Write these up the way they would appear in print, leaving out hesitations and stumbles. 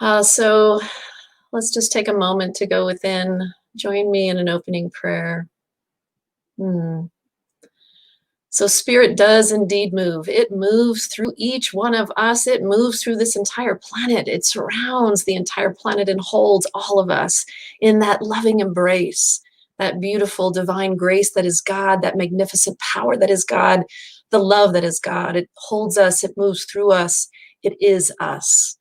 So let's just take a moment to go within. Join me in an opening prayer. Hmm. So Spirit does indeed move. It moves through each one of us. It moves through this entire planet. It surrounds the entire planet and holds all of us in that loving embrace, that beautiful divine grace that is God, that magnificent power that is God, the love that is God. It holds us. It moves through us. It is us.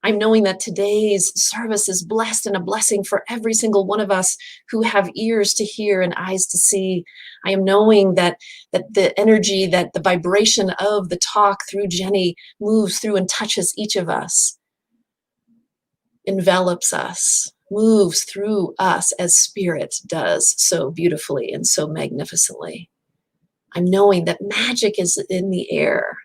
I'm knowing that today's service is blessed and a blessing for every single one of us who have ears to hear and eyes to see. I am knowing that the energy, that the vibration of the talk through Jenny moves through and touches each of us, envelops us, moves through us as Spirit does so beautifully and so magnificently. I'm knowing that magic is in the air,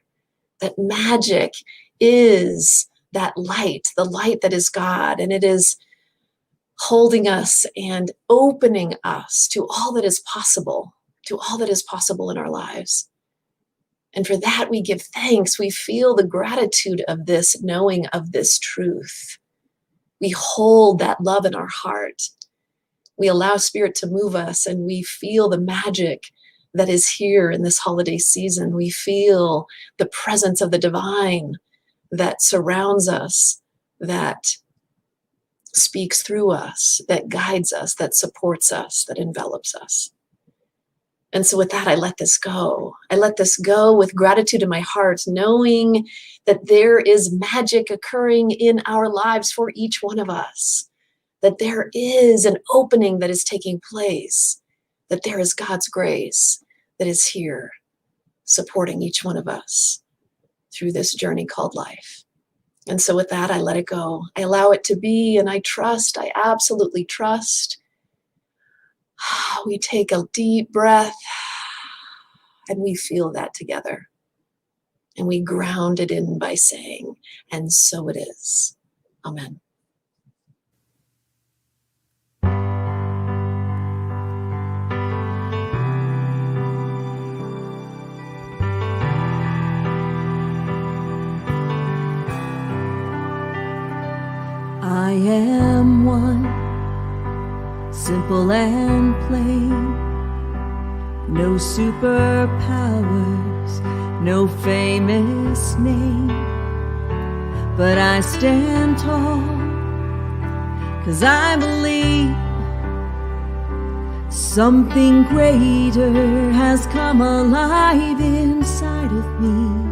that magic is that light, the light that is God, and it is holding us and opening us to all that is possible, in our lives. And for that, we give thanks. We feel the gratitude of this, knowing of this truth. We hold that love in our heart. We allow Spirit to move us, and we feel the magic that is here in this holiday season. We feel the presence of the divine that surrounds us, that speaks through us, that guides us, that supports us, that envelops us. And so with that, I let this go. I let this go with gratitude in my heart, knowing that there is magic occurring in our lives for each one of us, that there is an opening that is taking place, that there is God's grace that is here supporting each one of us through this journey called life. And so with that, I let it go. I allow it to be, and I trust, I absolutely trust. We take a deep breath, and we feel that together. And we ground it in by saying, and so it is. Amen. I am one, simple and plain. No superpowers, no famous name. But I stand tall, 'cause I believe something greater has come alive inside of me.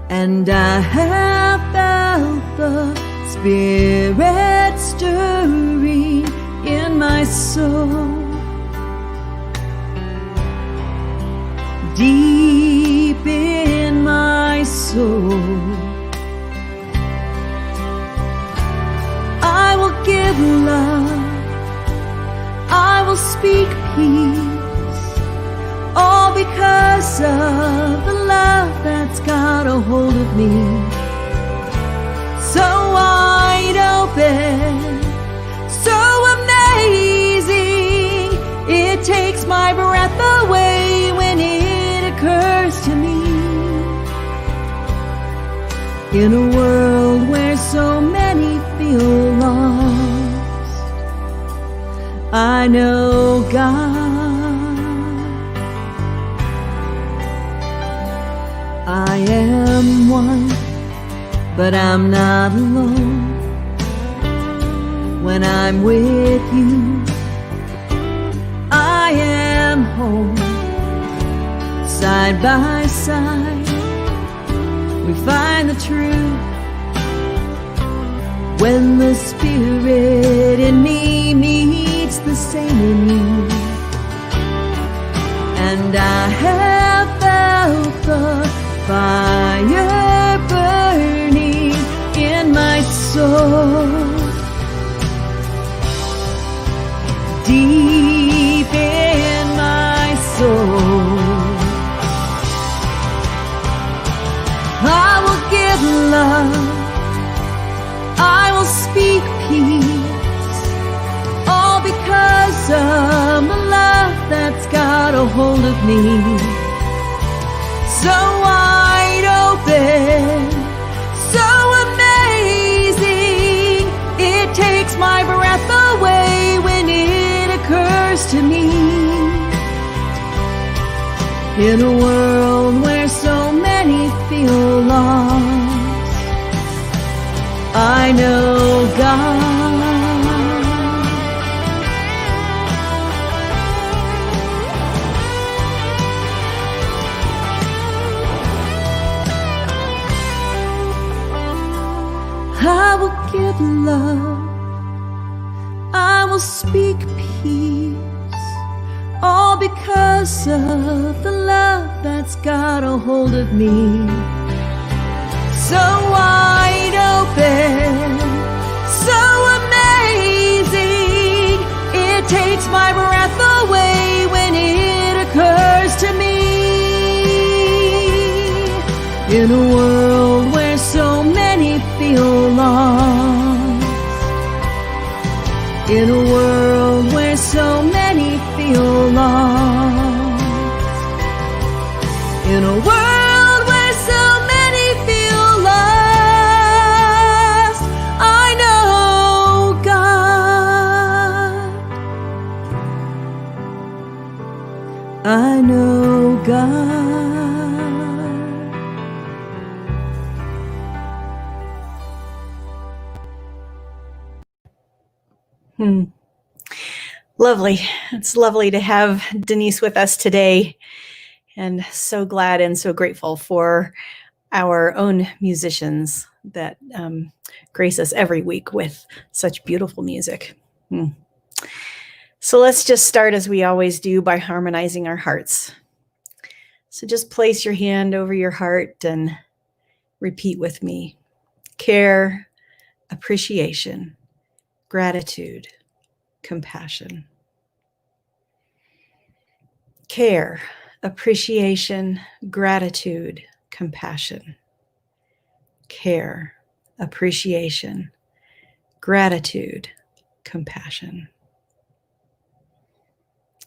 And I have felt the Spirit stirring in my soul, deep in my soul. I will give love, I will speak peace, all because of the love that's got a hold of me. So wide open, so amazing, it takes my breath away when it occurs to me. In a world where so many feel lost, I know God. I am one, but I'm not alone. When I'm with you, I am home. Side by side, we find the truth. When the Spirit in me meets the same in you, and I have felt the fire burning in my soul, deep in my soul. I will give love, I will speak peace, all because of the love that's got a hold of me. So wide open, so amazing, to me. In a world where so many feel lost, I know God. I will give love, I will speak peace, all because of the love that's got a hold of me. So wide open, so amazing, it takes my breath away when it occurs to me. In a world where so many feel lost, in a world where so many feel lost, in a world where so many feel lost, I know God. I know God. Lovely. It's lovely to have Denise with us today, and so glad and so grateful for our own musicians that grace us every week with such beautiful music. So let's just start as we always do by harmonizing our hearts. So just place your hand over your heart and repeat with me. Care, appreciation, gratitude, compassion. Care, appreciation, gratitude, compassion. Care, appreciation, gratitude, compassion.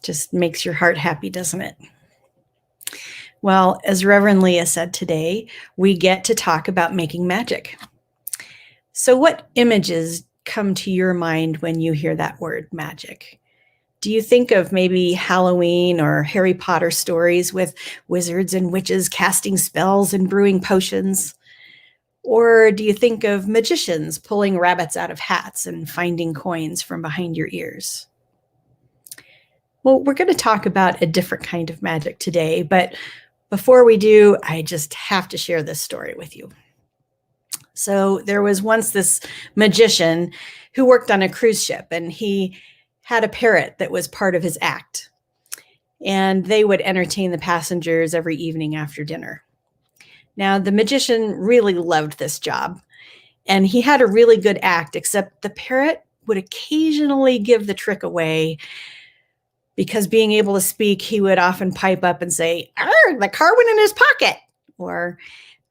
Just makes your heart happy, doesn't it? Well, as Reverend Leah said today, we get to talk about making magic. So what images come to your mind when you hear that word magic? Do you think of maybe Halloween or Harry Potter stories with wizards and witches casting spells and brewing potions? Or do you think of magicians pulling rabbits out of hats and finding coins from behind your ears? Well, we're going to talk about a different kind of magic today, but before we do, I just have to share this story with you. So there was once this magician who worked on a cruise ship, and he had a parrot that was part of his act. And they would entertain the passengers every evening after dinner. Now, the magician really loved this job, and he had a really good act, except the parrot would occasionally give the trick away, because being able to speak, he would often pipe up and say, "Arr, the car went in his pocket," or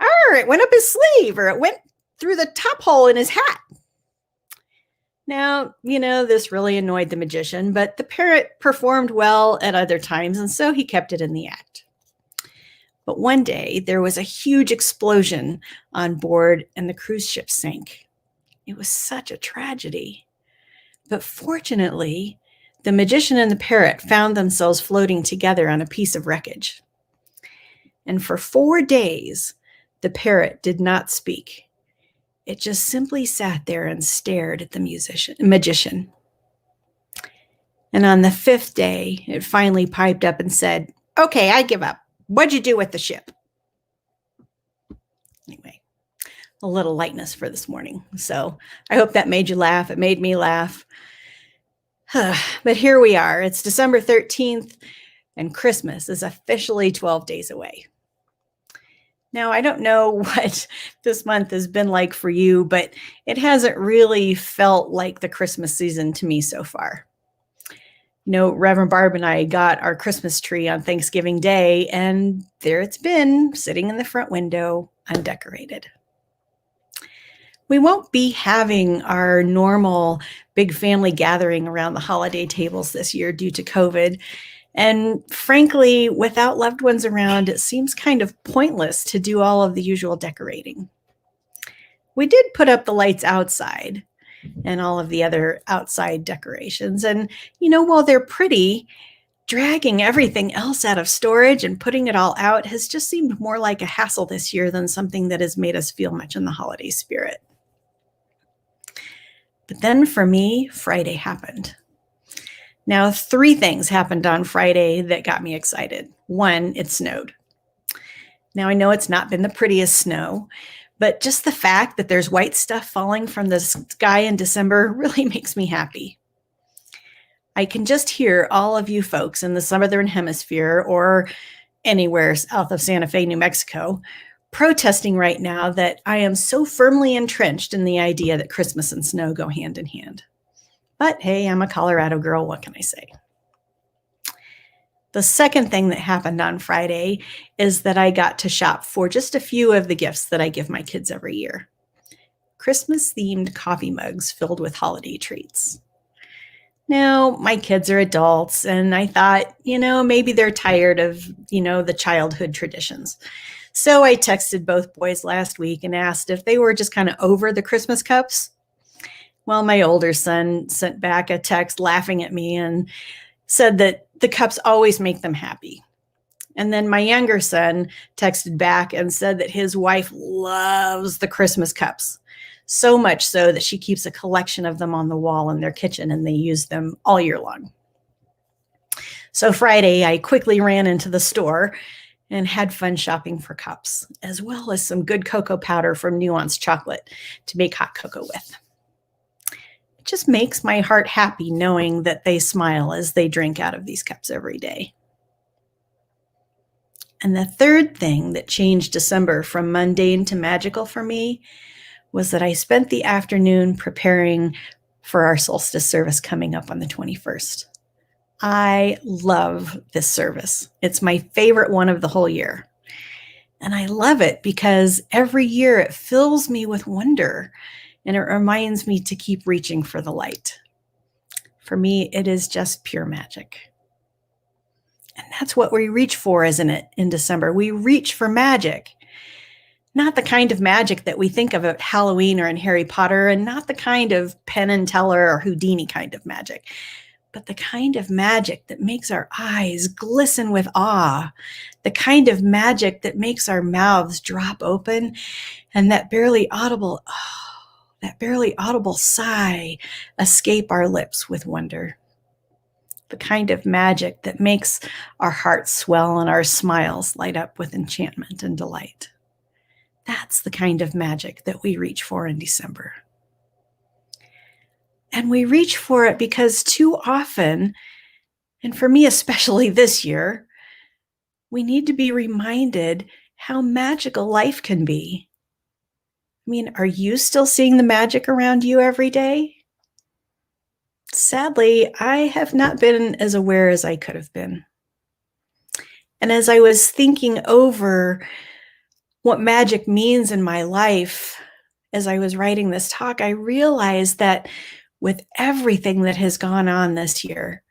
"Arr, it went up his sleeve," or "it went through the top hole in his hat." Now, this really annoyed the magician, but the parrot performed well at other times, and so he kept it in the act. But one day, there was a huge explosion on board, and the cruise ship sank. It was such a tragedy. But fortunately, the magician and the parrot found themselves floating together on a piece of wreckage. And for 4 days, the parrot did not speak. It just simply sat there and stared at the magician. And on the 5th day, it finally piped up and said, "Okay, I give up. What'd you do with the ship?" Anyway, a little lightness for this morning. So I hope that made you laugh. It made me laugh. But here we are. It's December 13th, and Christmas is officially 12 days away. Now, I don't know what this month has been like for you, but it hasn't really felt like the Christmas season to me so far. Reverend Barb and I got our Christmas tree on Thanksgiving Day, and there it's been, sitting in the front window, undecorated. We won't be having our normal big family gathering around the holiday tables this year due to COVID. And frankly, without loved ones around, it seems kind of pointless to do all of the usual decorating. We did put up the lights outside, and all of the other outside decorations. And, while they're pretty, dragging everything else out of storage and putting it all out has just seemed more like a hassle this year than something that has made us feel much in the holiday spirit. But then for me, Friday happened. Now, 3 things happened on Friday that got me excited. 1, it snowed. Now, I know it's not been the prettiest snow, but just the fact that there's white stuff falling from the sky in December really makes me happy. I can just hear all of you folks in the Southern Hemisphere or anywhere south of Santa Fe, New Mexico, protesting right now that I am so firmly entrenched in the idea that Christmas and snow go hand in hand. But hey, I'm a Colorado girl. What can I say? The second thing that happened on Friday is that I got to shop for just a few of the gifts that I give my kids every year. Christmas-themed coffee mugs filled with holiday treats. Now, my kids are adults, and I thought, maybe they're tired of, the childhood traditions. So I texted both boys last week and asked if they were just kind of over the Christmas cups. Well, my older son sent back a text laughing at me and said that the cups always make them happy. And then my younger son texted back and said that his wife loves the Christmas cups, so much so that she keeps a collection of them on the wall in their kitchen and they use them all year long. So Friday, I quickly ran into the store and had fun shopping for cups, as well as some good cocoa powder from Nuance Chocolate to make hot cocoa with. It just makes my heart happy knowing that they smile as they drink out of these cups every day. And the third thing that changed December from mundane to magical for me was that I spent the afternoon preparing for our solstice service coming up on the 21st. I love this service. It's my favorite one of the whole year. And I love it because every year it fills me with wonder and it reminds me to keep reaching for the light. For me, it is just pure magic. And that's what we reach for, isn't it, in December? We reach for magic. Not the kind of magic that we think of at Halloween or in Harry Potter, and not the kind of Penn and Teller or Houdini kind of magic, but the kind of magic that makes our eyes glisten with awe, the kind of magic that makes our mouths drop open and that barely audible sigh escape our lips with wonder. The kind of magic that makes our hearts swell and our smiles light up with enchantment and delight. That's the kind of magic that we reach for in December. And we reach for it because too often, and for me especially this year, we need to be reminded how magical life can be. I mean, are you still seeing the magic around you every day? Sadly, I have not been as aware as I could have been. And as I was thinking over what magic means in my life, as I was writing this talk, I realized that with everything that has gone on this year,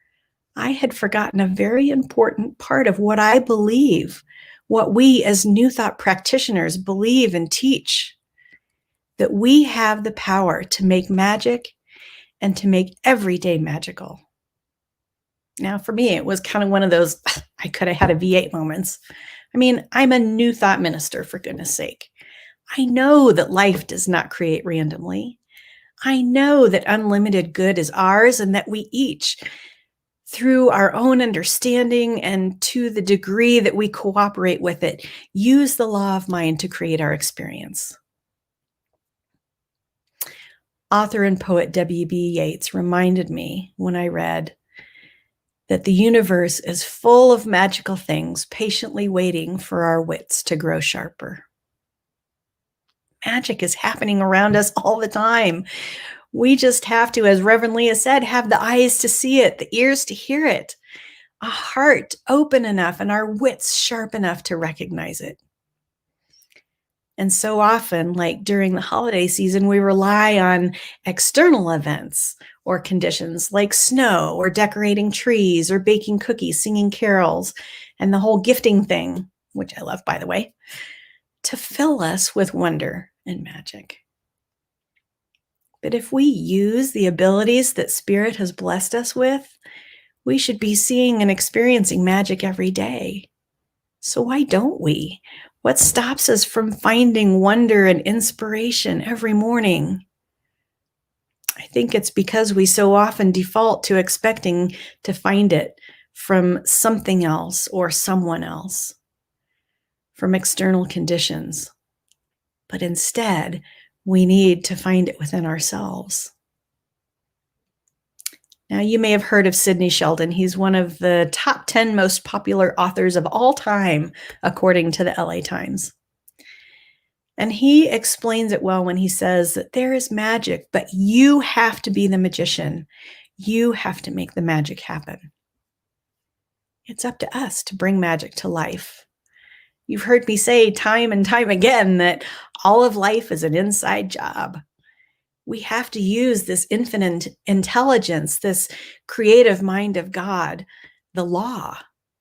I had forgotten a very important part of what I believe, what we as New Thought practitioners believe and teach, that we have the power to make magic and to make every day magical. Now, for me, it was kind of one of those, I could have had a V8 moments. I mean, I'm a New Thought minister, for goodness sake. I know that life does not create randomly. I know that unlimited good is ours and that we each, through our own understanding and to the degree that we cooperate with it, use the law of mind to create our experience. Author and poet W.B. Yeats reminded me when I read that the universe is full of magical things patiently waiting for our wits to grow sharper. Magic is happening around us all the time. We just have to, as Reverend Leah said, have the eyes to see it, the ears to hear it, a heart open enough and our wits sharp enough to recognize it. And so often, like during the holiday season, we rely on external events or conditions like snow or decorating trees or baking cookies, singing carols, and the whole gifting thing, which I love, by the way, to fill us with wonder and magic. But if we use the abilities that Spirit has blessed us with, we should be seeing and experiencing magic every day. So why don't we? What stops us from finding wonder and inspiration every morning? I think it's because we so often default to expecting to find it from something else or someone else, from external conditions. But instead, we need to find it within ourselves. Now, you may have heard of Sidney Sheldon. He's one of the top 10 most popular authors of all time, according to the LA Times. And he explains it well when he says that there is magic, but you have to be the magician. You have to make the magic happen. It's up to us to bring magic to life. You've heard me say time and time again that all of life is an inside job. We have to use this infinite intelligence, this creative mind of God, the law.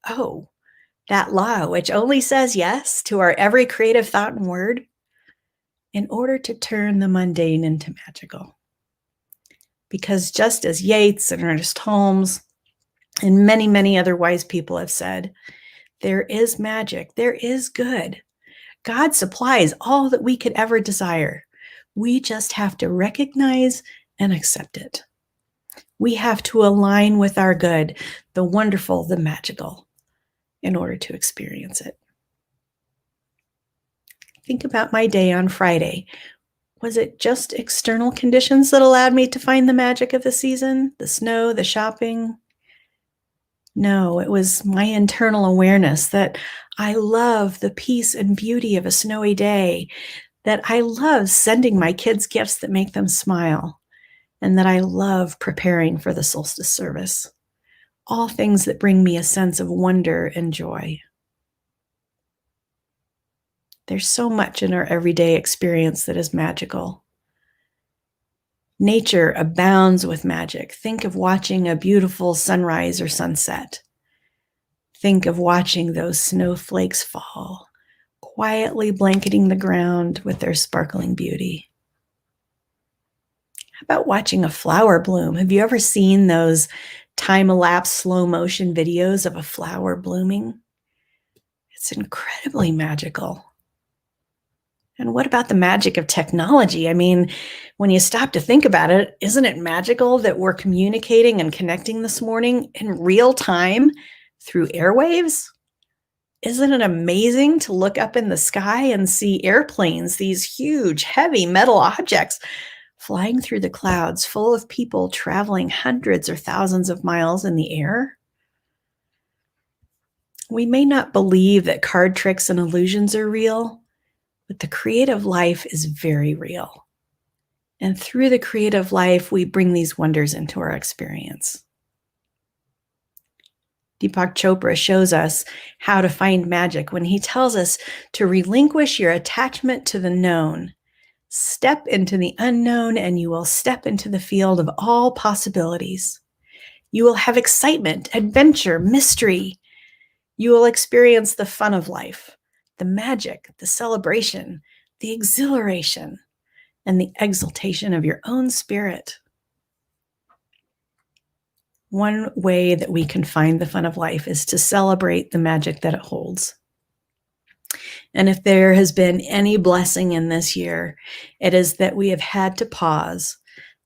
Oh, that law, which only says yes to our every creative thought and word, in order to turn the mundane into magical. Because just as Yeats and Ernest Holmes and many, many other wise people have said, there is magic, there is good. God supplies all that we could ever desire. We just have to recognize and accept it. We have to align with our good, the wonderful, the magical, in order to experience it. Think about my day on Friday. Was it just external conditions that allowed me to find the magic of the season? The snow, the shopping? No, it was my internal awareness that I love the peace and beauty of a snowy day, that I love sending my kids gifts that make them smile, and that I love preparing for the solstice service. All things that bring me a sense of wonder and joy. There's so much in our everyday experience that is magical. Nature abounds with magic. Think of watching a beautiful sunrise or sunset. Think of watching those snowflakes fall, quietly blanketing the ground with their sparkling beauty. How about watching a flower bloom? Have you ever seen those time-elapsed slow motion videos of a flower blooming? It's incredibly magical. And what about the magic of technology? I mean, when you stop to think about it, isn't it magical that we're communicating and connecting this morning in real time through airwaves? Isn't it amazing to look up in the sky and see airplanes, these huge, heavy metal objects flying through the clouds, full of people traveling hundreds or thousands of miles in the air? We may not believe that card tricks and illusions are real, but the creative life is very real. And through the creative life, we bring these wonders into our experience. Deepak Chopra shows us how to find magic when he tells us to relinquish your attachment to the known. Step into the unknown and you will step into the field of all possibilities. You will have excitement, adventure, mystery. You will experience the fun of life, the magic, the celebration, the exhilaration, and the exaltation of your own spirit. One way that we can find the fun of life is to celebrate the magic that it holds. And if there has been any blessing in this year, it is that we have had to pause,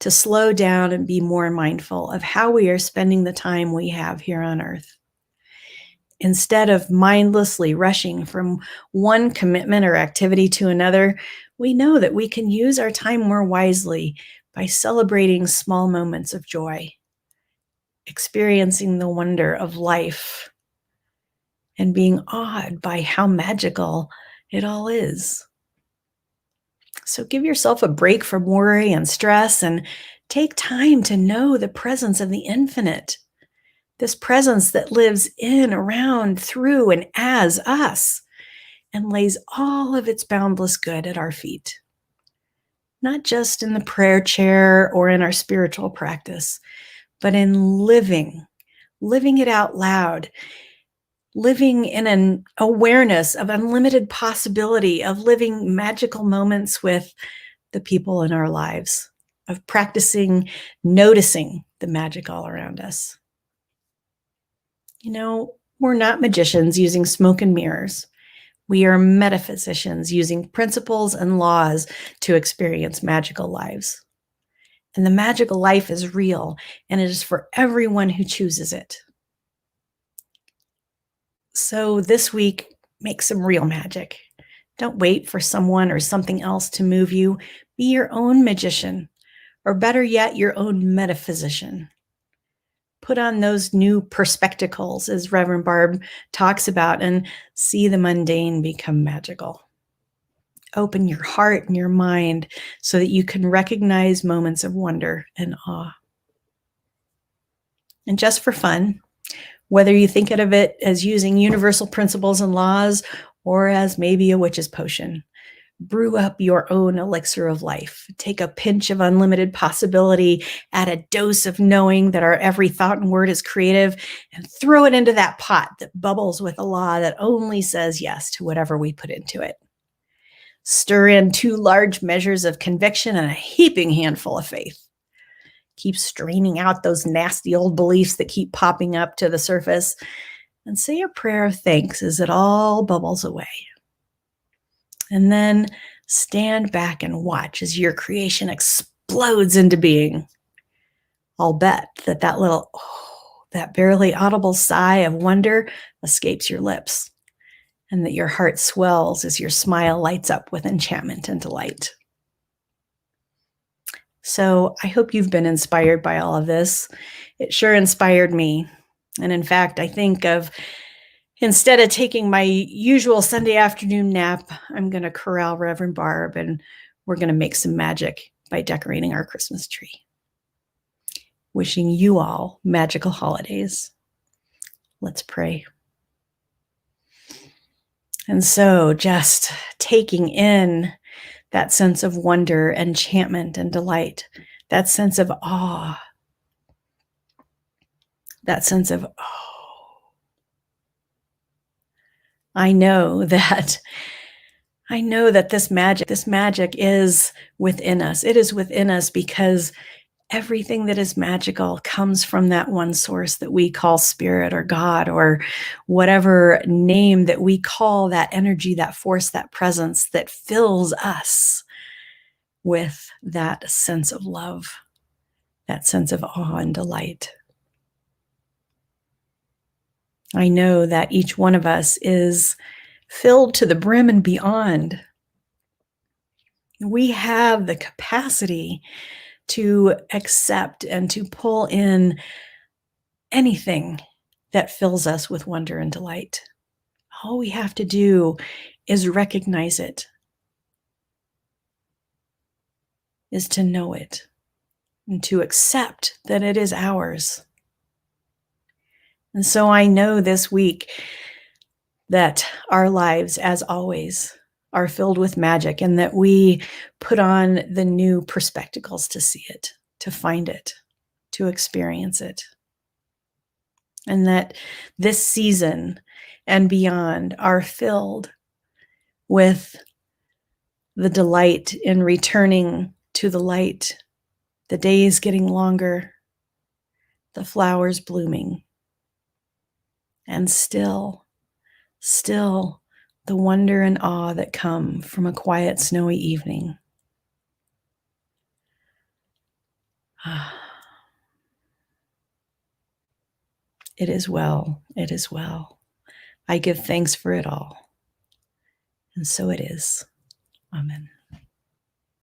to slow down and be more mindful of how we are spending the time we have here on earth. Instead of mindlessly rushing from one commitment or activity to another, we know that we can use our time more wisely by celebrating small moments of joy, experiencing the wonder of life, and being awed by how magical it all is. So give yourself a break from worry and stress and take time to know the presence of the infinite. This presence that lives in, around, through, and as us, and lays all of its boundless good at our feet. Not just in the prayer chair or in our spiritual practice, but in living it out loud, living in an awareness of unlimited possibility, of living magical moments with the people in our lives. of practicing noticing the magic all around us. You know, we're not magicians using smoke and mirrors. We are metaphysicians using principles and laws to experience magical lives. And the magical life is real, and it is for everyone who chooses it. So this week, make some real magic. Don't wait for someone or something else to move you. Be your own magician, or better yet, your own metaphysician. Put on those new perspectacles, as Reverend Barb talks about, and see the mundane become magical. Open your heart and your mind so that you can recognize moments of wonder and awe. And just for fun, whether you think of it as using universal principles and laws or as maybe a witch's potion, brew up your own elixir of life. Take a pinch of unlimited possibility, add a dose of knowing that our every thought and word is creative, and throw it into that pot that bubbles with a law that only says yes to whatever we put into it. Stir in 2 large measures of conviction and a heaping handful of faith. Keep straining out those nasty old beliefs that keep popping up to the surface, and say a prayer of thanks as it all bubbles away. And then stand back and watch as your creation explodes into being. I'll bet that that barely audible sigh of wonder escapes your lips, and that your heart swells as your smile lights up with enchantment and delight. So I hope you've been inspired by all of this. It sure inspired me. And in fact, I think of, instead of taking my usual Sunday afternoon nap, I'm going to corral Reverend Barb, and we're going to make some magic by decorating our Christmas tree. Wishing you all magical holidays. Let's pray. And so just taking in that sense of wonder, enchantment, and delight, that sense of awe, that sense of, oh, I know that this magic is within us. It is within us because everything that is magical comes from that one source that we call spirit or God, or whatever name that we call that energy, that force, that presence that fills us with that sense of love, that sense of awe and delight. I know that each one of us is filled to the brim and beyond. We have the capacity to accept and to pull in anything that fills us with wonder and delight. All we have to do is recognize it, is to know it, and to accept that it is ours. And so I know this week that our lives, as always, are filled with magic, and that we put on the new perspectacles to see it, to find it, to experience it. And that this season and beyond are filled with the delight in returning to the light, the days getting longer, the flowers blooming, and still the wonder and awe that come from a quiet, snowy evening. It is well, it is well. I give thanks for it all. And so it is. Amen.